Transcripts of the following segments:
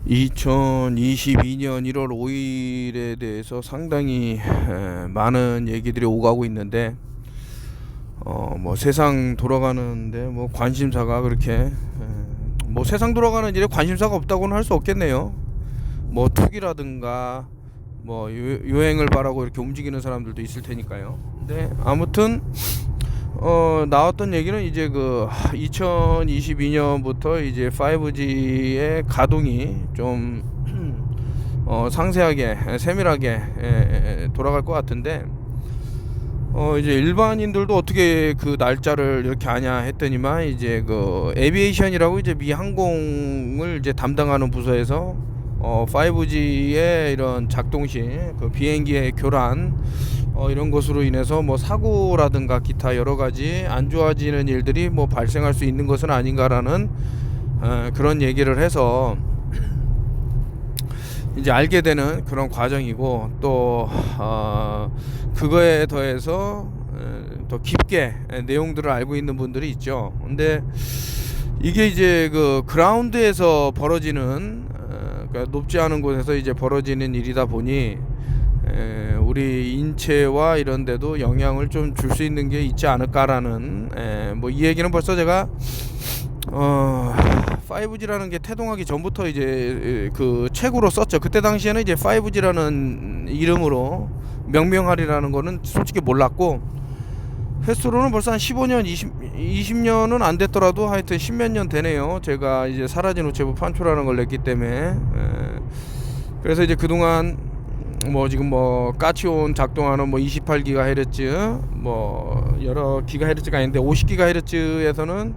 2022년 1월 5일에 대해서 상당히 많은 얘기들이 오가고 있는데 뭐 세상 돌아가는데 뭐 관심사가 그렇게 뭐 세상 돌아가는 일에 관심사가 없다고는 할 수 없겠네요. 뭐 투기라든가 뭐 유행을 바라고 이렇게 움직이는 사람들도 있을 테니까요. 근데 아무튼 나왔던 얘기는 이제 그 2022년부터 이제 5G의 가동이 좀 상세하게 세밀하게 돌아갈 것 같은데 이제 일반인들도 어떻게 그 날짜를 이렇게 아냐 했더니만 이제 그 에비에이션이라고 이제 미 항공을 이제 담당하는 부서에서 5G의 이런 작동 시 그 비행기의 교란 이런 것으로 인해서 뭐 사고라든가 기타 여러 가지 안 좋아지는 일들이 뭐 발생할 수 있는 것은 아닌가라는 그런 얘기를 해서 이제 알게 되는 그런 과정이고, 또 그거에 더해서 더 깊게 내용들을 알고 있는 분들이 있죠. 근데 이게 이제 그 그라운드에서 벌어지는 그러니까 높지 않은 곳에서 이제 벌어지는 일이다 보니 우리 인체와 이런 데도 영향을 좀 줄 수 있는 게 있지 않을까라는 뭐 이 얘기는 벌써 제가 5G라는 게 태동하기 전부터 이제 그 책으로 썼죠. 그때 당시에는 이제 5G라는 이름으로 명명하리라는 거는 솔직히 몰랐고, 횟수로는 벌써 한 15년 20년은 안 됐더라도 하여튼 10몇 년 되네요. 제가 이제 사라진 우체부 판초라는 걸 냈기 때문에. 그래서 이제 그동안 뭐 지금 뭐 까치온 작동하는 뭐 28GHz 뭐 여러 기가헤르츠가 있는데 50GHz에서는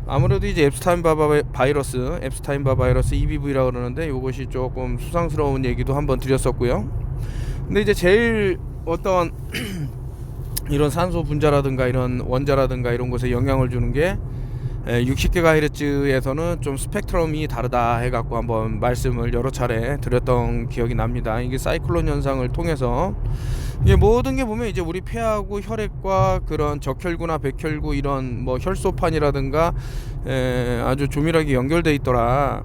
아무래도 이제 앱스타인바 바이러스 EBV라고 그러는데, 이것이 조금 수상스러운 얘기도 한번 드렸었고요. 근데 이제 제일 어떤 이런 산소 분자라든가 이런 원자라든가 이런 것에 영향을 주는 게 60GHz에서는 좀 스펙트럼이 다르다 해갖고 한번 말씀을 여러 차례 드렸던 기억이 납니다. 이게 사이클론 현상을 통해서 이게 모든 게 보면 이제 우리 폐하고 혈액과 그런 적혈구나 백혈구 이런 뭐 혈소판이라든가 아주 조밀하게 연결돼 있더라.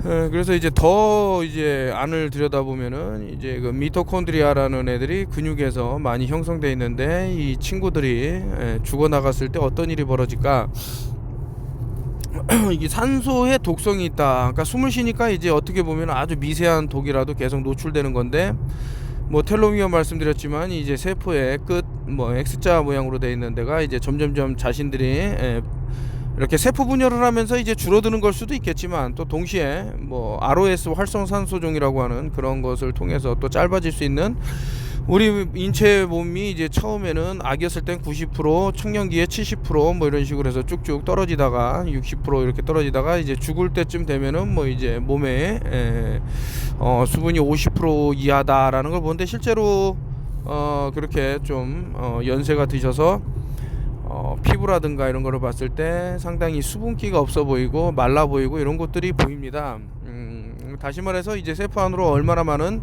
그래서 이제 더 이제 안을 들여다보면은 이제 그 미토콘드리아라는 애들이 근육에서 많이 형성돼 있는데, 이 친구들이 죽어 나갔을 때 어떤 일이 벌어질까? 이게 산소의 독성이 있다. 그러니까 숨을 쉬니까 이제 어떻게 보면 아주 미세한 독이라도 계속 노출되는 건데, 뭐 텔로미어 말씀드렸지만 이제 세포의 끝 뭐 X자 모양으로 되어 있는 데가 이제 점점점 자신들이 이렇게 세포 분열을 하면서 이제 줄어드는 걸 수도 있겠지만, 또 동시에 뭐 ROS 활성산소종이라고 하는 그런 것을 통해서 또 짧아질 수 있는, 우리 인체 몸이 이제 처음에는 아기였을 땐 90%, 청년기에 70% 이런 식으로 해서 쭉쭉 떨어지다가 60% 이렇게 떨어지다가 이제 죽을 때쯤 되면은 뭐 이제 몸에 수분이 50% 이하다라는 걸 보는데, 실제로 그렇게 좀 연세가 드셔서 피부라든가 이런 거를 봤을 때 상당히 수분기가 없어 보이고 말라 보이고 이런 것들이 보입니다. 다시 말해서 이제 세포 안으로 얼마나 많은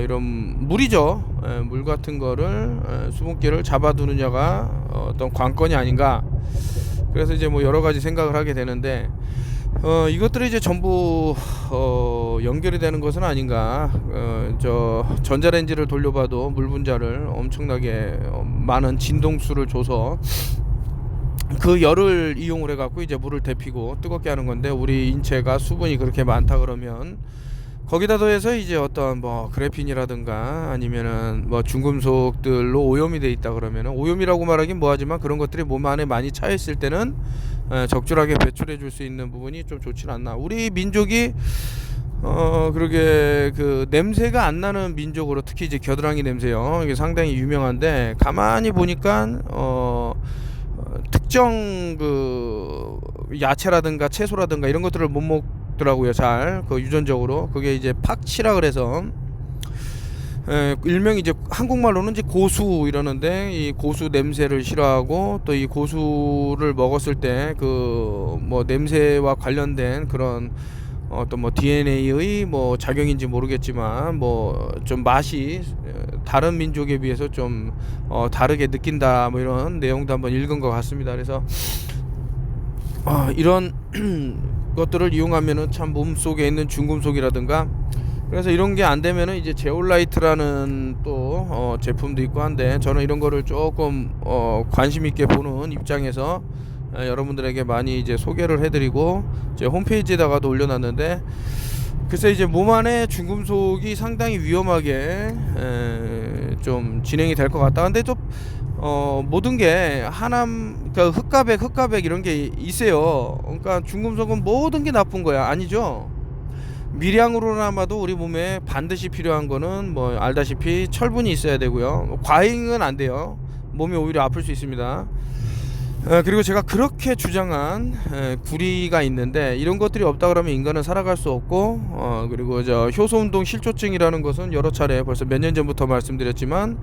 이런 물이죠. 물 같은 거를 수분기를 잡아두느냐가 어떤 관건이 아닌가. 그래서 이제 뭐 여러 가지 생각을 하게 되는데, 이것들이 이제 전부 연결이 되는 것은 아닌가. 저 전자레인지를 돌려봐도 물 분자를 엄청나게 많은 진동수를 줘서 그 열을 이용을 해갖고 이제 물을 데피고 뜨겁게 하는 건데, 우리 인체가 수분이 그렇게 많다 그러면 거기다 더해서 이제 어떤 뭐 그래핀이라든가 아니면은 뭐 중금속들로 오염이 돼 있다 그러면은, 오염이라고 말하긴 뭐하지만 그런 것들이 몸 안에 많이 차 있을 때는 적절하게 배출해 줄 수 있는 부분이 좀 좋진 않나. 우리 민족이 그러게 그 냄새가 안 나는 민족으로, 특히 이제 겨드랑이 냄새요, 이게 상당히 유명한데, 가만히 보니까 특정 그 야채라든가 채소라든가 이런 것들을 못 먹더라고요. 잘 그 유전적으로. 그게 이제 팍치라 그래서 일명 이제 한국말로는 이제 고수 이러는데, 이 고수 냄새를 싫어하고, 또 이 고수를 먹었을 때 그 뭐 냄새와 관련된 그런 어떤 뭐 DNA의 뭐 작용인지 모르겠지만 뭐 좀 맛이 다른 민족에 비해서 좀 다르게 느낀다 뭐 이런 내용도 한번 읽은 것 같습니다. 그래서 이런 것들을 이용하면은 참 몸속에 있는 중금속이라든가, 그래서 이런 게 안 되면은 이제 제올라이트라는 또 제품도 있고 한데, 저는 이런 거를 조금 관심 있게 보는 입장에서 여러분들에게 많이 이제 소개를 해드리고 제 홈페이지에다가도 올려놨는데, 글쎄 이제 몸 안에 중금속이 상당히 위험하게 좀 진행이 될 것 같다. 근데 좀 모든 게 하남, 그러니까 흑가백 이런 게 있어요. 그러니까 중금속은 모든 게 나쁜 거야, 아니죠? 미량으로나마도 우리 몸에 반드시 필요한 거는 뭐 알다시피 철분이 있어야 되고요. 과잉은 안 돼요. 몸이 오히려 아플 수 있습니다. 그리고 제가 그렇게 주장한 구리가 있는데, 이런 것들이 없다 그러면 인간은 살아갈 수 없고, 그리고 저 효소운동 실조증이라는 것은 여러 차례 벌써 몇 년 전부터 말씀드렸지만,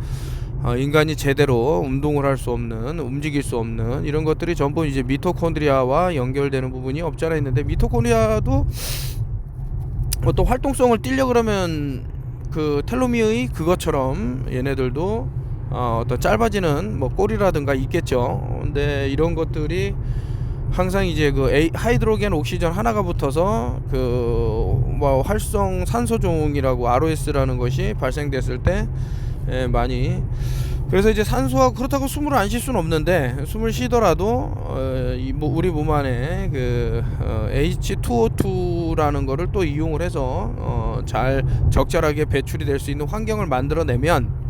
인간이 제대로 운동을 할 수 없는, 움직일 수 없는 이런 것들이 전부 이제 미토콘드리아와 연결되는 부분이 없지 않아 있는데, 미토콘드리아도 어떤 활동성을 띠려 그러면 그 텔로미어의 그것처럼 얘네들도 어떤 짧아지는 뭐 꼴이라든가 있겠죠. 근데 이런 것들이 항상 이제 그 하이드로겐 옥시전 하나가 붙어서 그 뭐 활성 산소종이라고 ROS라는 것이 발생됐을 때 많이, 그래서 이제 산소하고, 그렇다고 숨을 안 쉴 수는 없는데, 숨을 쉬더라도 우리 몸 안에 그 H2O2라는 거를 또 이용을 해서 잘 적절하게 배출이 될 수 있는 환경을 만들어내면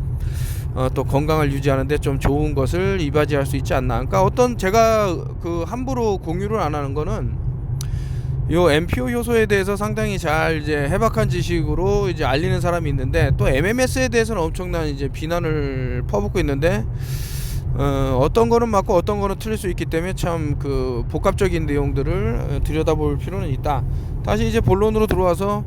또 건강을 유지하는데 좀 좋은 것을 이바지할 수 있지 않나. 그러니까 제가 그 함부로 공유를 안 하는 거는, 요 MPO 효소에 대해서 상당히 잘 이제 해박한 지식으로 이제 알리는 사람이 있는데, 또 MMS에 대해서는 엄청난 이제 비난을 퍼붓고 있는데, 어떤 거는 맞고 어떤 거는 틀릴 수 있기 때문에 참 그 복합적인 내용들을 들여다볼 필요는 있다. 다시 이제 본론으로 들어와서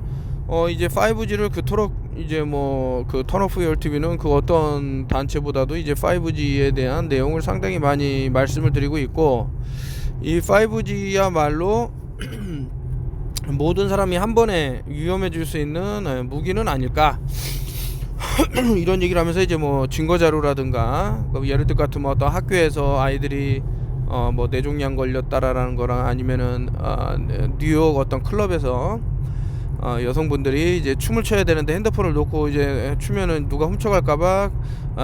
이제 5G를 그토록 이제 뭐 그 턴오프 열TV는 그 어떤 단체보다도 이제 5G에 대한 내용을 상당히 많이 말씀을 드리고 있고, 이 5G야말로 모든 사람이 한 번에 위험해질 수 있는 무기는 아닐까 이런 얘기를 하면서, 이제 뭐 증거 자료라든가, 예를 들 같으면 어떤 학교에서 아이들이 뭐 뇌종양 걸렸다라는 거랑, 아니면은 뉴욕 어떤 클럽에서 여성분들이 이제 춤을 춰야 되는데 핸드폰을 놓고 이제 추면은 누가 훔쳐갈까봐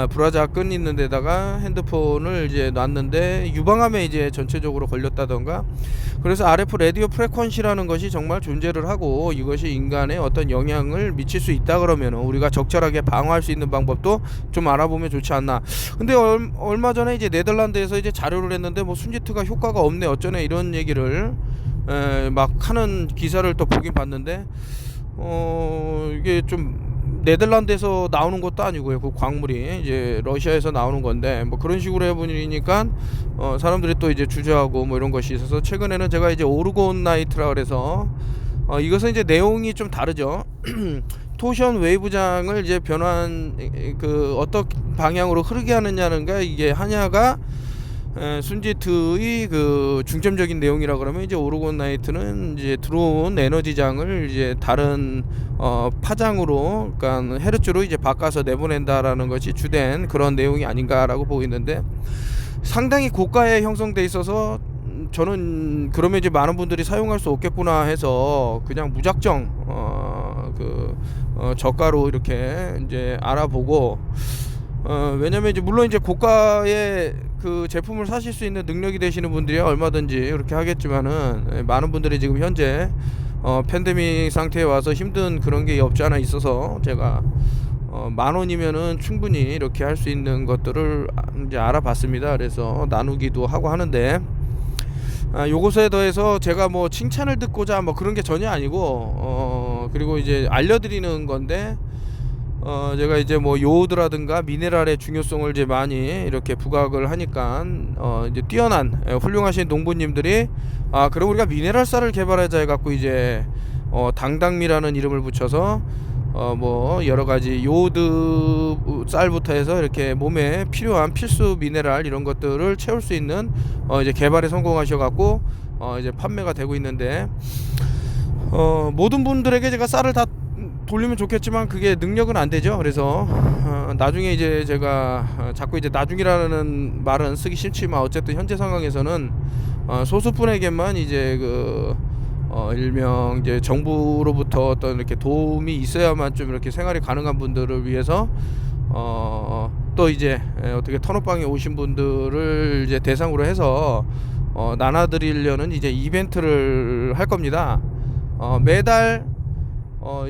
브라자 끈 있는 데다가 핸드폰을 이제 놨는데 유방암에 이제 전체적으로 걸렸다던가. 그래서 RF 라디오 프레퀀시라는 것이 정말 존재를 하고, 이것이 인간에 어떤 영향을 미칠 수 있다 그러면 우리가 적절하게 방어할 수 있는 방법도 좀 알아보면 좋지 않나. 근데 얼마 전에 이제 네덜란드에서 이제 자료를 했는데, 뭐 순지트가 효과가 없네 어쩌네 이런 얘기를 막 하는 기사를 또 보긴 봤는데, 이게 좀 네덜란드에서 나오는 것도 아니고요. 그 광물이 이제 러시아에서 나오는 건데, 뭐 그런 식으로 해보니까 사람들이 또 이제 주저하고 뭐 이런 것이 있어서, 최근에는 제가 이제 오르곤 나이트라 그래서 이것은 이제 내용이 좀 다르죠. 토션 웨이브장을 이제 변환, 그 어떤 방향으로 흐르게 하느냐는가, 이게 하냐가 순지트의 그 중점적인 내용이라 그러면, 이제 오르곤 나이트는 이제 들어온 에너지장을 이제 다른 파장으로, 그러니까 헤르츠로 이제 바꿔서 내보낸다라는 것이 주된 그런 내용이 아닌가라고 보이는데, 상당히 고가에 형성돼 있어서 저는 그러면 이제 많은 분들이 사용할 수 없겠구나 해서 그냥 무작정 저가로 이렇게 이제 알아보고, 왜냐면 이제 물론 이제 고가의 그 제품을 사실 수 있는 능력이 되시는 분들이 얼마든지 이렇게 하겠지만은, 많은 분들이 지금 현재 팬데믹 상태에 와서 힘든 그런 게 없지 않아 있어서, 제가 10,000원이면은 충분히 이렇게 할 수 있는 것들을 이제 알아봤습니다. 그래서 나누기도 하고 하는데, 요것에 더해서 제가 뭐 칭찬을 듣고자 뭐 그런 게 전혀 아니고, 그리고 이제 알려드리는 건데, 제가 이제 뭐 요오드라든가 미네랄의 중요성을 이제 많이 이렇게 부각을 하니까, 이제 뛰어난 훌륭하신 농부님들이, 그럼 우리가 미네랄쌀을 개발하자 해갖고 이제 당당미라는 이름을 붙여서 뭐 여러가지 요오드 쌀부터 해서 이렇게 몸에 필요한 필수 미네랄 이런 것들을 채울 수 있는 이제 개발에 성공하셔갖고 이제 판매가 되고 있는데, 모든 분들에게 제가 쌀을 다 돌리면 좋겠지만 그게 능력은 안 되죠. 그래서 나중에 이제 제가 자꾸 이제 나중이라는 말은 쓰기 싫지만, 어쨌든 현재 상황에서는 소수분에게만 이제 그 일명 이제 정부로부터 어떤 이렇게 도움이 있어야만 좀 이렇게 생활이 가능한 분들을 위해서 또 이제 어떻게 턴업방에 오신 분들을 이제 대상으로 해서 나눠드리려는 이제 이벤트를 할 겁니다. 매달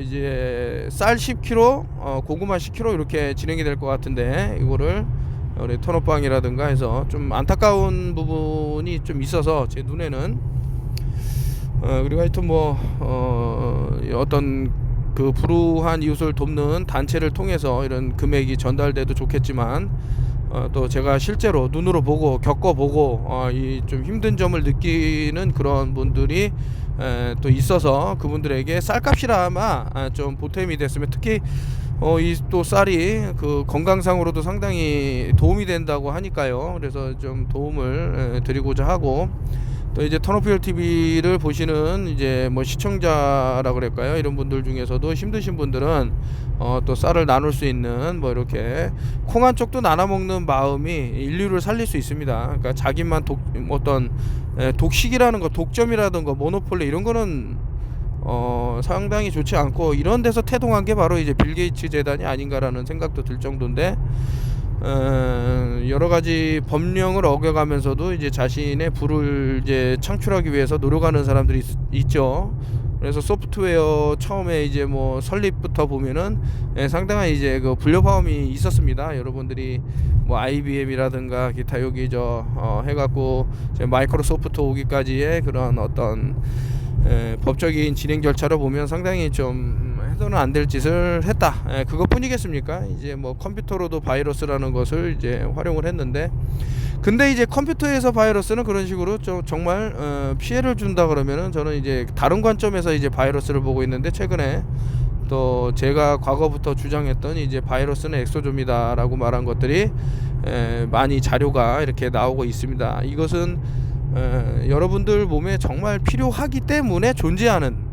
이제 쌀 10kg, 고구마 10kg 이렇게 진행이 될 것 같은데, 이거를 우리 턴업방이라든가 해서 좀 안타까운 부분이 좀 있어서 제 눈에는 그리고 하여튼 뭐 어떤 그 불우한 이웃을 돕는 단체를 통해서 이런 금액이 전달돼도 좋겠지만, 또 제가 실제로 눈으로 보고 겪어보고 이 좀 힘든 점을 느끼는 그런 분들이 또 있어서 그분들에게 쌀값이라마 좀 보탬이 됐으면, 특히 이 또 쌀이 그 건강상으로도 상당히 도움이 된다고 하니까요. 그래서 좀 도움을 드리고자 하고, 또 이제 턴오피얼 TV를 보시는 이제 뭐 시청자라 그럴까요, 이런 분들 중에서도 힘드신 분들은 또 쌀을 나눌 수 있는 뭐 이렇게 콩 한 쪽도 나눠 먹는 마음이 인류를 살릴 수 있습니다. 그러니까 자기만 어떤 독식이라는 거, 독점이라든가 모노폴리 이런 거는 상당히 좋지 않고, 이런 데서 태동한 게 바로 이제 빌 게이츠 재단이 아닌가라는 생각도 들 정도인데, 여러 가지 법령을 어겨가면서도 이제 자신의 부를 이제 창출하기 위해서 노력하는 사람들이 있죠. 그래서 소프트웨어 처음에 이제 뭐 설립부터 보면은 상당한 이제 그 불협화음이 있었습니다. 여러분들이 뭐 IBM이라든가 기타 여기 해갖고 마이크로소프트 오기까지의 그런 어떤 법적인 진행 절차를 보면 상당히 좀 해서는 안 될 짓을 했다, 그것뿐이겠습니까? 이제 뭐 컴퓨터로도 바이러스라는 것을 이제 활용을 했는데, 근데 이제 컴퓨터에서 바이러스는 그런 식으로 좀 정말 피해를 준다 그러면은, 저는 이제 다른 관점에서 이제 바이러스를 보고 있는데, 최근에 또 제가 과거부터 주장했던 이제 바이러스는 엑소좀이다라고 말한 것들이 많이 자료가 이렇게 나오고 있습니다. 이것은 여러분들 몸에 정말 필요하기 때문에 존재하는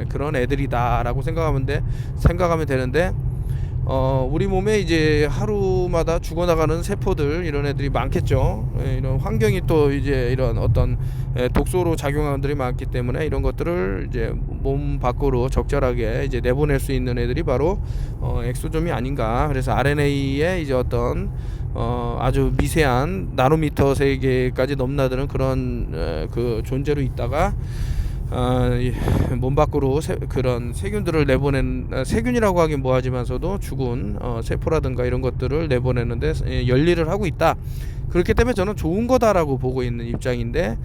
그런 애들이다라고 생각하면 되는데, 우리 몸에 이제 하루마다 죽어나가는 세포들, 이런 애들이 많겠죠. 이런 환경이 또 이제 이런 어떤 독소로 작용하는 들이 많기 때문에, 이런 것들을 이제 몸 밖으로 적절하게 이제 내보낼 수 있는 애들이 바로 엑소좀이 아닌가. 그래서 RNA의 이제 어떤 아주 미세한 나노미터 세계까지 넘나드는 그런 그 존재로 있다가 몸 밖으로 그런 세균들을 내보낸, 세균이라고 하긴 뭐하지만서도 죽은 세포라든가 이런 것들을 내보내는데 열일을 하고 있다. 그렇기 때문에 저는 좋은 거다라고 보고 있는 입장인데,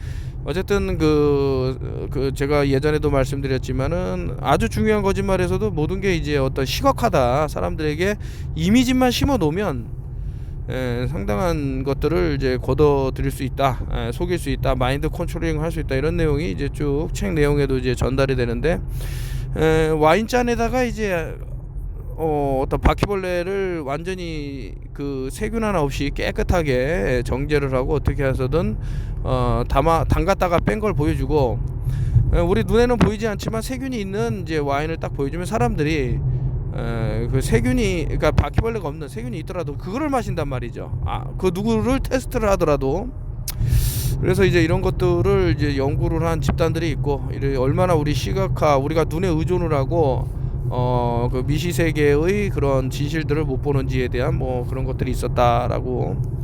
어쨌든 그 제가 예전에도 말씀드렸지만은, 아주 중요한 거짓말에서도 모든 게 이제 어떤 시각화다. 사람들에게 이미지만 심어 놓으면 상당한 것들을 이제 걷어들일 수 있다, 속일 수 있다, 마인드 컨트롤링 할 수 있다, 이런 내용이 이제 쭉 책 내용에도 이제 전달이 되는데, 와인잔에다가 이제 어떤 바퀴벌레를 완전히 그 세균 하나 없이 깨끗하게 정제를 하고 어떻게 해서든 담갔다가 뺀 걸 보여주고, 우리 눈에는 보이지 않지만 세균이 있는 이제 와인을 딱 보여주면 사람들이 그 세균이, 그러니까 바퀴벌레가 없는 세균이 있더라도 그거를 마신단 말이죠. 그 누구를 테스트를 하더라도. 그래서 이제 이런 것들을 이제 연구를 한 집단들이 있고, 얼마나 우리 시각화, 우리가 눈에 의존을 하고 그 미시 세계의 그런 진실들을 못 보는지에 대한 뭐 그런 것들이 있었다라고.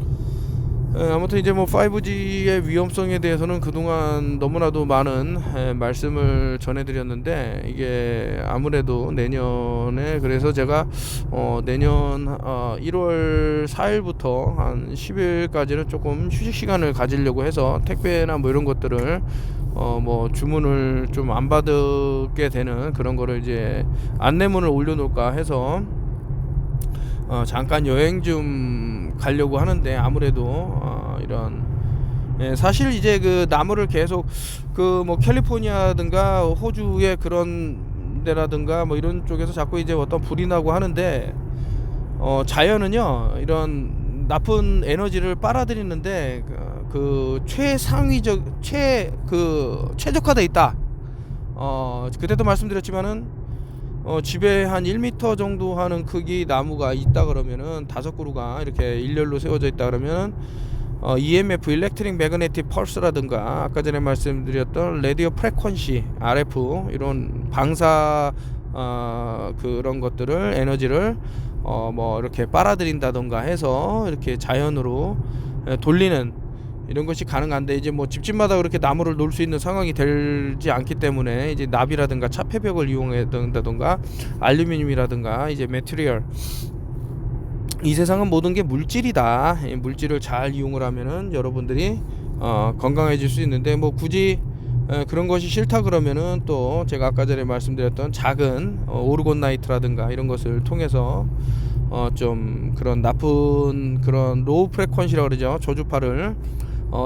아무튼 이제 뭐 5G의 위험성에 대해서는 그동안 너무나도 많은 말씀을 전해드렸는데, 이게 아무래도 내년에, 그래서 제가 내년 1월 4일부터 한 10일까지는 조금 휴식 시간을 가지려고 해서, 택배나 뭐 이런 것들을 뭐 주문을 좀 안 받게 되는 그런 거를 이제 안내문을 올려놓을까 해서 잠깐 여행 좀 가려고 하는데, 아무래도 이런 사실 이제 그 나무를 계속 그 뭐 캘리포니아든가 호주의 그런 데라든가 뭐 이런 쪽에서 자꾸 이제 어떤 불이 나고 하는데, 자연은요 이런 나쁜 에너지를 빨아들이는데 그 최적화돼 있다. 그때도 말씀드렸지만은 집에 한 1m 정도 하는 크기 나무가 있다 그러면은, 5그루가 이렇게 일렬로 세워져 있다 그러면 EMF, 일렉트릭 매그네틱 펄스라든가 아까 전에 말씀드렸던 라디오 프레퀀시, RF 이런 방사 그런 것들을 에너지를 뭐 이렇게 빨아들인다던가 해서 이렇게 자연으로 돌리는 이런 것이 가능한데, 이제 뭐 집집마다 그렇게 나무를 놓을 수 있는 상황이 되지 않기 때문에 이제 납이라든가 차폐벽을 이용한다던가 알루미늄이라든가 이제 매트리얼, 이 세상은 모든 게 물질이다. 이 물질을 잘 이용을 하면은 여러분들이 건강해질 수 있는데, 뭐 굳이 그런 것이 싫다 그러면은 또 제가 아까 전에 말씀드렸던 작은 오르곤 나이트라든가 이런 것을 통해서 좀 그런 나쁜 그런 로우 프레퀀시라고 그러죠, 저주파를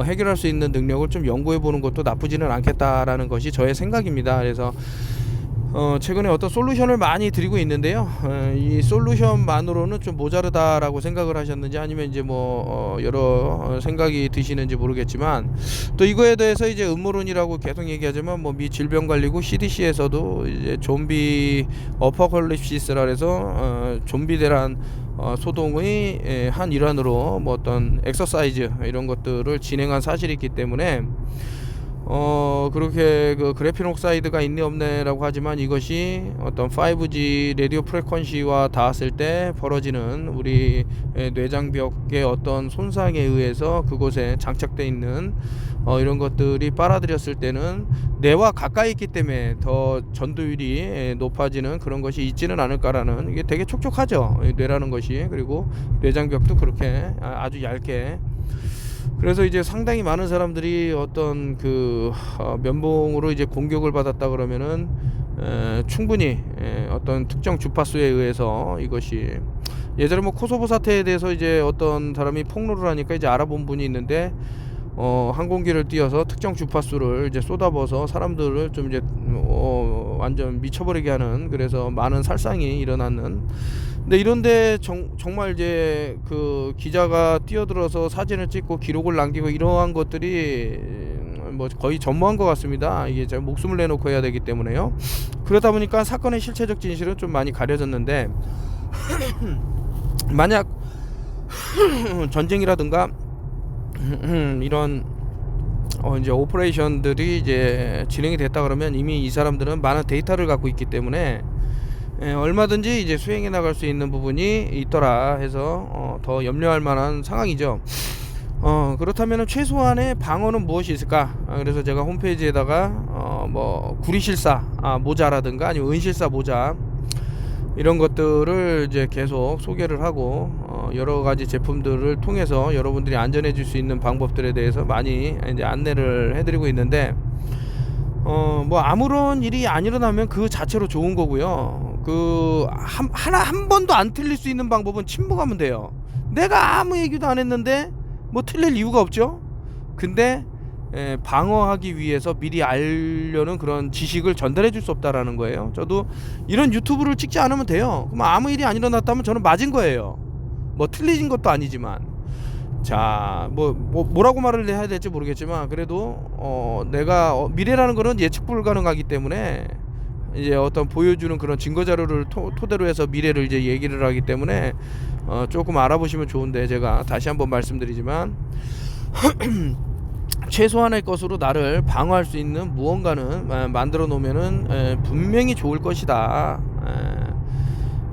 해결할 수 있는 능력을 좀 연구해 보는 것도 나쁘지는 않겠다라는 것이 저의 생각입니다. 그래서 최근에 어떤 솔루션을 많이 드리고 있는데요. 이 솔루션만으로는 좀 모자르다라고 생각을 하셨는지, 아니면 이제 뭐 여러 생각이 드시는지 모르겠지만, 또 이거에 대해서 이제 음모론이라고 계속 얘기하지만, 뭐 미 질병관리국 CDC에서도 이제 좀비 어퍼컬립시스라 해서 좀비 대란 소동의 한 일환으로 뭐 어떤 엑서사이즈 이런 것들을 진행한 사실이 있기 때문에, 그렇게 그 그래핀 옥사이드가 있네 없네라고 하지만, 이것이 어떤 5G 라디오 프레퀀시와 닿았을 때 벌어지는 우리 뇌장벽의 어떤 손상에 의해서 그곳에 장착되어 있는 이런 것들이 빨아들였을 때는 뇌와 가까이 있기 때문에 더 전도율이 높아지는 그런 것이 있지는 않을까라는, 이게 되게 촉촉하죠, 뇌라는 것이. 그리고 뇌장벽도 그렇게 아주 얇게. 그래서 이제 상당히 많은 사람들이 어떤 그 면봉으로 이제 공격을 받았다 그러면은 충분히 어떤 특정 주파수에 의해서, 이것이 예전에 뭐 코소보 사태에 대해서 이제 어떤 사람이 폭로를 하니까 이제 알아본 분이 있는데, 항공기를 띄워서 특정 주파수를 이제 쏟아부어서 사람들을 좀 이제 완전 미쳐버리게 하는, 그래서 많은 살상이 일어나는. 근데 이런데 정말 이제 그 기자가 뛰어들어서 사진을 찍고 기록을 남기고 이러한 것들이 뭐 거의 전무한 것 같습니다. 이게 제가 목숨을 내놓고 해야 되기 때문에요. 그러다 보니까 사건의 실체적 진실은 좀 많이 가려졌는데, 만약 전쟁이라든가 이런 이제 오퍼레이션들이 이제 진행이 됐다 그러면, 이미 이 사람들은 많은 데이터를 갖고 있기 때문에 얼마든지 이제 수행해 나갈 수 있는 부분이 있더라 해서 더 염려할 만한 상황이죠. 그렇다면 최소한의 방어는 무엇이 있을까? 그래서 제가 홈페이지에다가 뭐 구리실사 모자라든가 아니면 은실사 모자 이런 것들을 이제 계속 소개를 하고 여러 가지 제품들을 통해서 여러분들이 안전해질 수 있는 방법들에 대해서 많이 이제 안내를 해드리고 있는데, 뭐 아무런 일이 안 일어나면 그 자체로 좋은 거고요. 그 한 번도 안 틀릴 수 있는 방법은 침묵하면 돼요. 내가 아무 얘기도 안 했는데 뭐 틀릴 이유가 없죠. 근데 방어하기 위해서 미리 알려는 그런 지식을 전달해 줄 수 없다라는 거예요. 저도 이런 유튜브를 찍지 않으면 돼요. 그럼 아무 일이 안 일어났다면 저는 맞은 거예요. 뭐 틀린 것도 아니지만. 자, 뭐라고 말을 해야 될지 모르겠지만, 그래도 내가 미래라는 거는 예측 불가능하기 때문에, 이제 어떤 보여주는 그런 증거 자료를 토대로 해서 미래를 이제 얘기를 하기 때문에 조금 알아보시면 좋은데, 제가 다시 한번 말씀드리지만 최소한의 것으로 나를 방어할 수 있는 무언가는 만들어 놓으면은 분명히 좋을 것이다.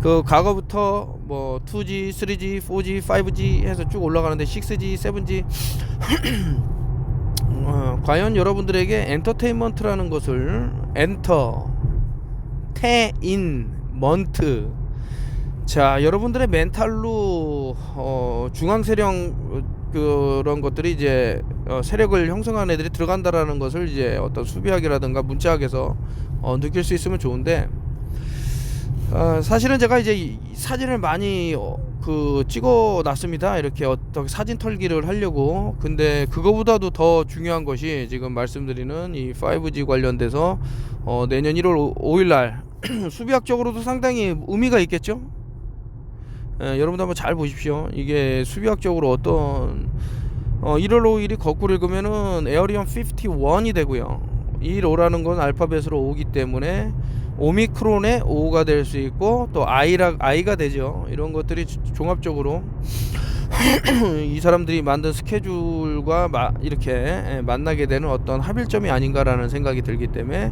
그 과거부터 뭐 2G, 3G, 4G, 5G 해서 쭉 올라가는데 6G, 7G 과연 여러분들에게 엔터테인먼트라는 것을 엔터테인먼트, 자, 여러분들의 멘탈로 중앙 세력 그런 것들이 이제 세력을 형성하는 애들이 들어간다라는 것을 이제 어떤 수비학이라든가 문자학에서 느낄 수 있으면 좋은데, 사실은 제가 이제 이 사진을 많이 찍어 놨습니다. 이렇게 어떻게 사진 털기를 하려고. 근데 그거보다도 더 중요한 것이 지금 말씀드리는 이 5G 관련돼서 내년 1월 5일날 수비학적으로도 상당히 의미가 있겠죠. 여러분도 한번 잘 보십시오. 이게 수비학적으로 어떤 1월 5일이 거꾸로 읽으면은 에어리언 51이 되고요. 이 5라는 건 알파벳으로 5기 때문에 오미크론의 5가 될 수 있고, 또 I가 되죠. 이런 것들이 종합적으로 이 사람들이 만든 스케줄과 이렇게 만나게 되는 어떤 합일점이 아닌가라는 생각이 들기 때문에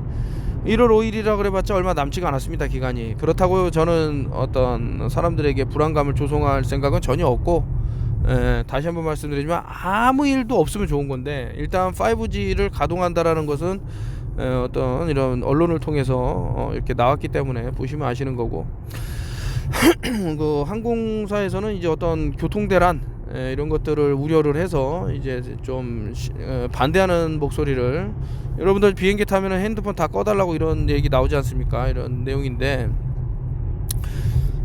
1월 5일이라 그래봤자 얼마 남지가 않았습니다, 기간이. 그렇다고 저는 어떤 사람들에게 불안감을 조성할 생각은 전혀 없고, 다시 한번 말씀드리지만 아무 일도 없으면 좋은 건데, 일단 5G를 가동한다라는 것은 어떤 이런 언론을 통해서 이렇게 나왔기 때문에 보시면 아시는 거고, 그 항공사에서는 이제 어떤 교통대란 이런 것들을 우려를 해서 이제 좀 반대하는 목소리를, 여러분들 비행기 타면은 핸드폰 다 꺼달라고 이런 얘기 나오지 않습니까? 이런 내용인데,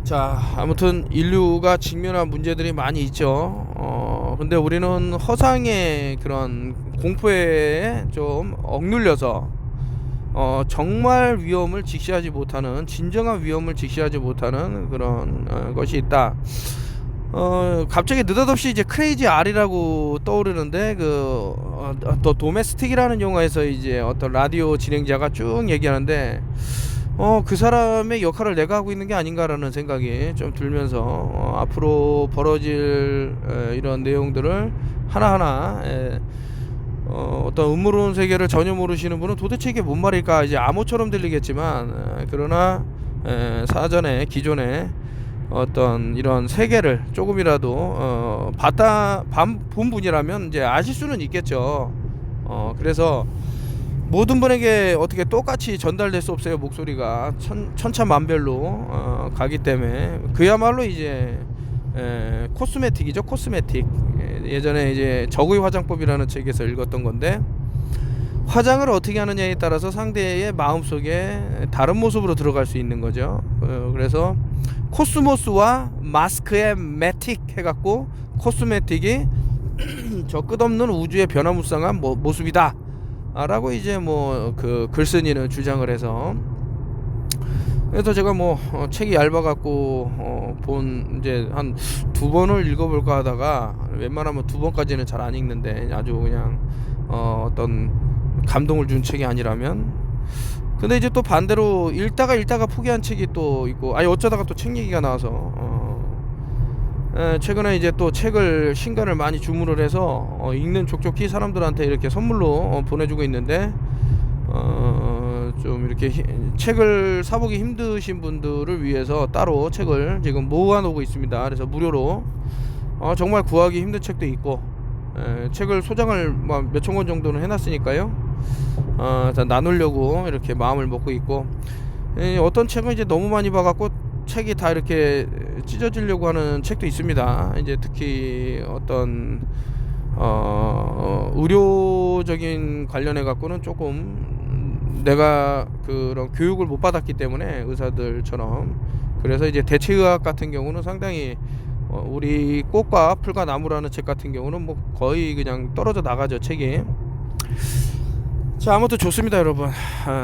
자, 아무튼 인류가 직면한 문제들이 많이 있죠. 근데 우리는 허상의 그런 공포에 좀 억눌려서 정말 위험을 직시하지 못하는, 진정한 위험을 직시하지 못하는 그런 것이 있다. 갑자기 느닷없이 이제 크레이지 R이라고 떠오르는데, 또 도메스틱이라는 영화에서 이제 어떤 라디오 진행자가 쭉 얘기하는데, 그 사람의 역할을 내가 하고 있는 게 아닌가라는 생각이 좀 들면서, 앞으로 벌어질 이런 내용들을 하나하나 어떤 음모론 세계를 전혀 모르시는 분은 도대체 이게 뭔 말일까 이제 암호처럼 들리겠지만, 그러나 사전에 기존에 어떤 이런 세계를 조금이라도 본 분이라면 이제 아실 수는 있겠죠. 그래서 모든 분에게 어떻게 똑같이 전달될 수 없어요. 목소리가 천차만별로 가기 때문에 그야말로 이제 코스메틱이죠. 코스메틱. 예전에 이제 적의 화장법이라는 책에서 읽었던 건데, 화장을 어떻게 하느냐에 따라서 상대의 마음속에 다른 모습으로 들어갈 수 있는 거죠. 그래서 코스모스와 마스크의 매틱 해갖고 코스메틱이 저 끝없는 우주의 변화무쌍한 모습이다 라고 이제 뭐 그 글쓴이는 주장을 해서, 그래서 제가 뭐 책이 얇아갖고 본 이제 한 2번을 읽어볼까 하다가, 웬만하면 2번까지는 잘 안 읽는데 아주 그냥 어떤 감동을 준 책이 아니라면. 근데 이제 또 반대로 읽다가 포기한 책이 또 있고, 아니 어쩌다가 또 책 얘기가 나와서 최근에 이제 또 책을 신간을 많이 주문을 해서 읽는 족족히 사람들한테 이렇게 선물로 보내주고 있는데, 좀 이렇게 책을 사보기 힘드신 분들을 위해서 따로 책을 지금 모아놓고 있습니다. 그래서 무료로 정말 구하기 힘든 책도 있고, 책을 소장을 몇천 권 정도는 해놨으니까요. 나누려고 이렇게 마음을 먹고 있고, 어떤 책은 이제 너무 많이 봐갖고 책이 다 이렇게 찢어지려고 하는 책도 있습니다. 이제 특히 어떤 의료적인 관련해 갖고는 조금 내가 그런 교육을 못 받았기 때문에, 의사들처럼. 그래서 이제 대체의학 같은 경우는 상당히 우리 꽃과 풀과 나무라는 책 같은 경우는 뭐 거의 그냥 떨어져 나가죠, 책이. 자, 아무튼 좋습니다, 여러분.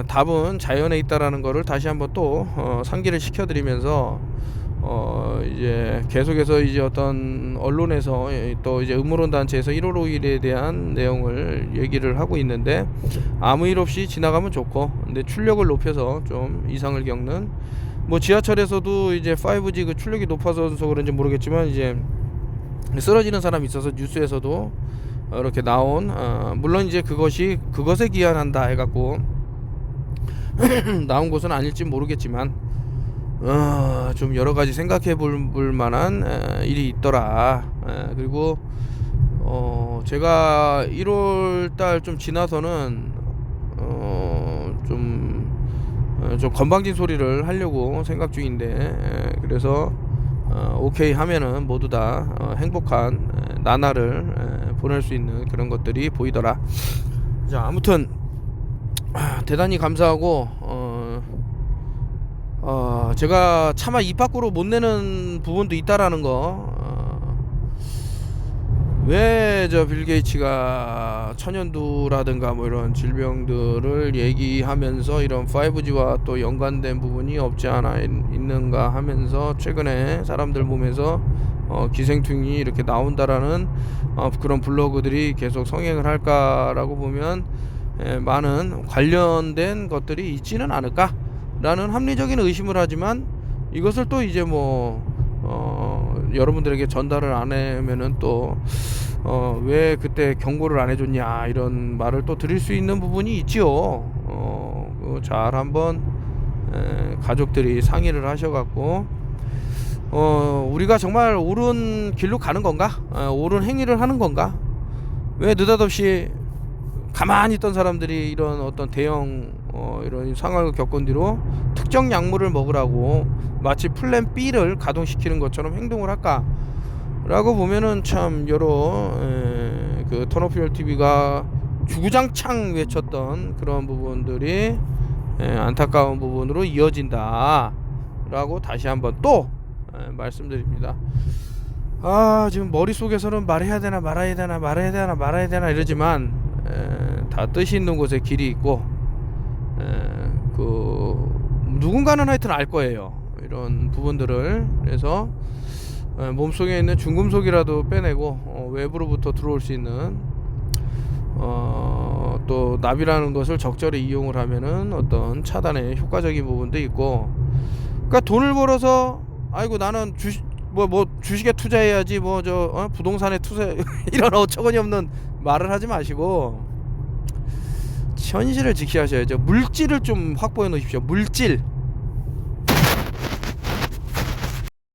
답은 자연에 있다라는 거를 다시 한번 또 상기를 시켜드리면서, 이제 계속해서 이제 어떤 언론에서 또 이제 음모론 단체에서 1월 5일에 대한 내용을 얘기를 하고 있는데, 아무 일 없이 지나가면 좋고, 근데 출력을 높여서 좀 이상을 겪는, 뭐 지하철에서도 이제 5G 그 출력이 높아서 그런지 모르겠지만 이제 쓰러지는 사람이 있어서 뉴스에서도 이렇게 나온, 물론 이제 그것에 기한한다 해갖고 나온 것은 아닐지 모르겠지만, 좀 여러가지 생각해 볼 만한 일이 있더라. 그리고 제가 1월달 좀 지나서는 좀 건방진 소리를 하려고 생각 중인데, 그래서 오케이 하면은 모두 다 행복한 나날을 보낼 수 있는 그런 것들이 보이더라. 자, 아무튼 대단히 감사하고, 제가 차마 입 밖으로 못 내는 부분도 있다라는 거, 왜 저 빌 게이츠가 천연두라든가 뭐 이런 질병들을 얘기하면서 이런 5G와 또 연관된 부분이 없지 않아 있는가 하면서 최근에 사람들 몸에서 기생충이 이렇게 나온다라는 그런 블로그들이 계속 성행을 할까라고 보면, 많은 관련된 것들이 있지는 않을까라는 합리적인 의심을 하지만, 이것을 또 이제 뭐 여러분들에게 전달을 안 하면은 또 왜 그때 경고를 안 해줬냐 이런 말을 또 드릴 수 있는 부분이 있지요. 잘 한번 가족들이 상의를 하셔갖고 우리가 정말 옳은 길로 가는 건가? 옳은 행위를 하는 건가? 왜 느닷없이 가만히 있던 사람들이 이런 어떤 대형 이런 상황을 겪은 뒤로 특정 약물을 먹으라고 마치 플랜 B를 가동시키는 것처럼 행동을 할까? 라고 보면은 참 여러 그 턴오프열 TV가 주구장창 외쳤던 그런 부분들이 안타까운 부분으로 이어진다 라고 다시 한번 또 말씀드립니다. 지금 머릿속에서는 말해야 되나 말아야 되나 말아야 되나 말아야 되나 이러지만 다 뜻이 있는 곳에 길이 있고 누군가는 하여튼 알 거예요, 이런 부분들을. 그래서 몸속에 있는 중금속이라도 빼내고 외부로부터 들어올 수 있는 또 납이라는 것을 적절히 이용을 하면은 어떤 차단의 효과적인 부분도 있고. 그러니까 돈을 벌어서 아이고 나는 주식에 투자해야지 부동산에 투자 이런 어처구니 없는 말을 하지 마시고 현실을 직시하셔야죠. 물질을 좀 확보해 놓으십시오. 물질.